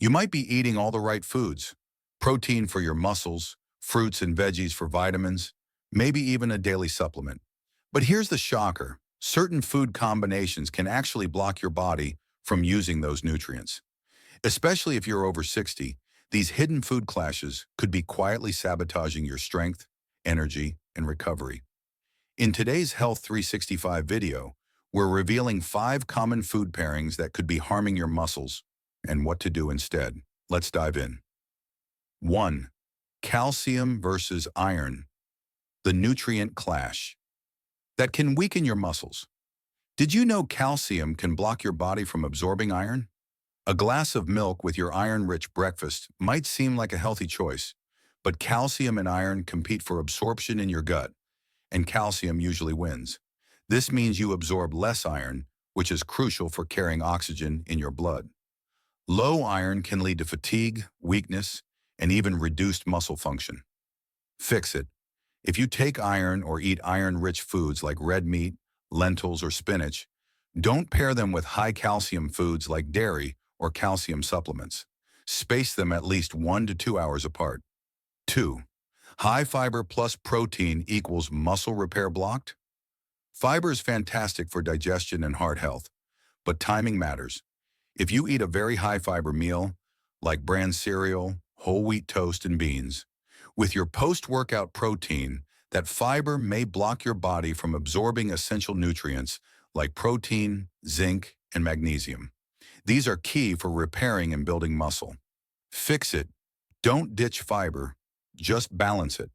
You might be eating all the right foods: protein for your muscles, fruits and veggies for vitamins, maybe even a daily supplement. But here's the shocker: certain food combinations can actually block your body from using those nutrients. Especially if you're over 60, these hidden food clashes could be quietly sabotaging your strength, energy, and recovery. In today's Health 365 video, we're revealing 5 common food pairings that could be harming your muscles and what to do instead. Let's dive in. 1. Calcium versus iron, the nutrient clash that can weaken your muscles. Did you know calcium can block your body from absorbing iron? A glass of milk with your iron-rich breakfast might seem like a healthy choice, but calcium and iron compete for absorption in your gut, and calcium usually wins. This means you absorb less iron, which is crucial for carrying oxygen in your blood. Low iron can lead to fatigue, weakness, and even reduced muscle function. Fix it. If you take iron or eat iron-rich foods like red meat, lentils, or spinach, don't pair them with high-calcium foods like dairy or calcium supplements. Space them at least 1 to 2 hours apart. 2. High fiber plus protein equals muscle repair blocked? Fiber is fantastic for digestion and heart health, but timing matters. If you eat a very high fiber meal, like bran cereal, whole wheat toast, and beans, with your post-workout protein, that fiber may block your body from absorbing essential nutrients like protein, zinc, and magnesium. These are key for repairing and building muscle. Fix it. Don't ditch fiber, just balance it.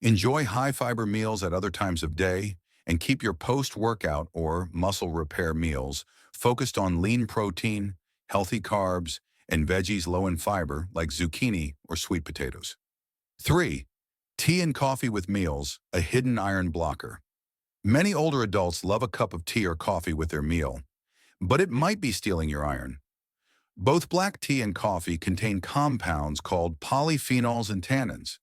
Enjoy high-fiber meals at other times of day, and keep your post-workout or muscle repair meals focused on lean protein, healthy carbs, and veggies low in fiber like zucchini or sweet potatoes. 3. Tea and coffee with meals, a hidden iron blocker. Many older adults love a cup of tea or coffee with their meal, but it might be stealing your iron. Both black tea and coffee contain compounds called polyphenols and tannins.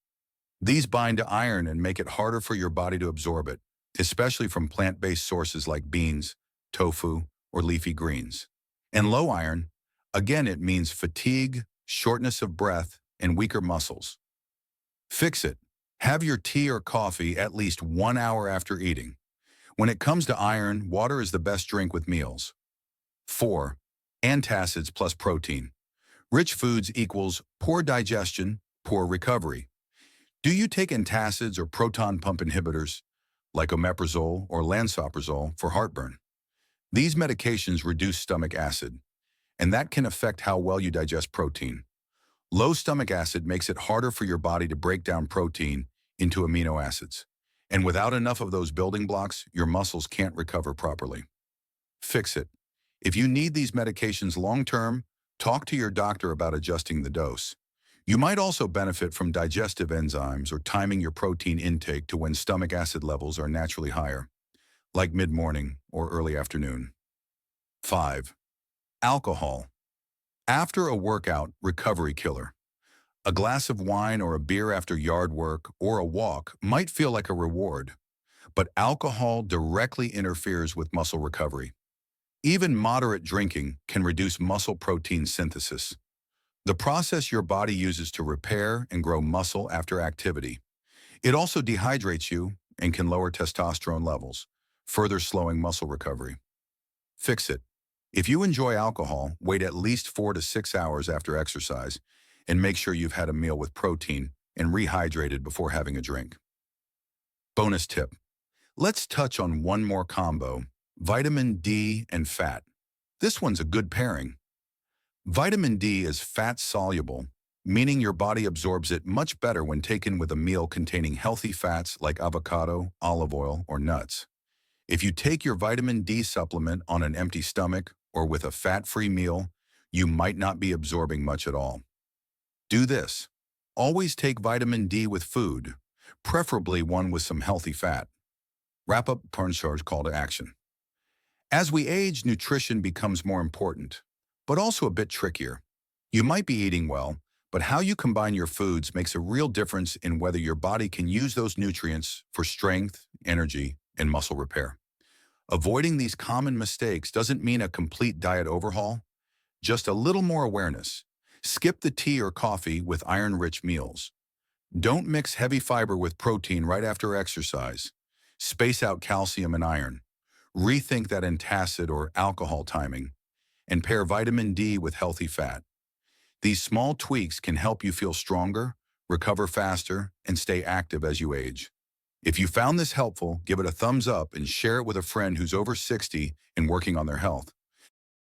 These bind to iron and make it harder for your body to absorb it, especially from plant-based sources like beans, tofu, or leafy greens. And low iron, again, it means fatigue, shortness of breath, and weaker muscles. Fix it. Have your tea or coffee at least 1 hour after eating. When it comes to iron, water is the best drink with meals. 4. Antacids plus protein. Rich foods equals poor digestion, poor recovery. Do you take antacids or proton pump inhibitors, like omeprazole or lansoprazole, for heartburn? These medications reduce stomach acid, and that can affect how well you digest protein. Low stomach acid makes it harder for your body to break down protein into amino acids. And without enough of those building blocks, your muscles can't recover properly. Fix it. If you need these medications long-term, talk to your doctor about adjusting the dose. You might also benefit from digestive enzymes or timing your protein intake to when stomach acid levels are naturally higher, like mid-morning or early afternoon. 5. Alcohol. After a workout, recovery killer. A glass of wine or a beer after yard work or a walk might feel like a reward, but alcohol directly interferes with muscle recovery. Even moderate drinking can reduce muscle protein synthesis, the process your body uses to repair and grow muscle after activity. It also dehydrates you and can lower testosterone levels, further slowing muscle recovery. Fix it. If you enjoy alcohol, wait at least 4 to 6 hours after exercise and make sure you've had a meal with protein and rehydrated before having a drink. Bonus tip. Let's touch on one more combo: vitamin D and fat. This one's a good pairing. Vitamin D is fat-soluble, meaning your body absorbs it much better when taken with a meal containing healthy fats like avocado, olive oil, or nuts. If you take your vitamin D supplement on an empty stomach or with a fat-free meal, you might not be absorbing much at all. Do this. Always take vitamin D with food, preferably one with some healthy fat. Wrap up Charge call to action. As we age, nutrition becomes more important, but also a bit trickier. You might be eating well, but how you combine your foods makes a real difference in whether your body can use those nutrients for strength, energy, and muscle repair. Avoiding these common mistakes doesn't mean a complete diet overhaul, just a little more awareness. Skip the tea or coffee with iron-rich meals. Don't mix heavy fiber with protein right after exercise. Space out calcium and iron. Rethink that antacid or alcohol timing. And pair vitamin D with healthy fat. These small tweaks can help you feel stronger, recover faster, and stay active as you age. If you found this helpful, give it a thumbs up and share it with a friend who's over 60 and working on their health.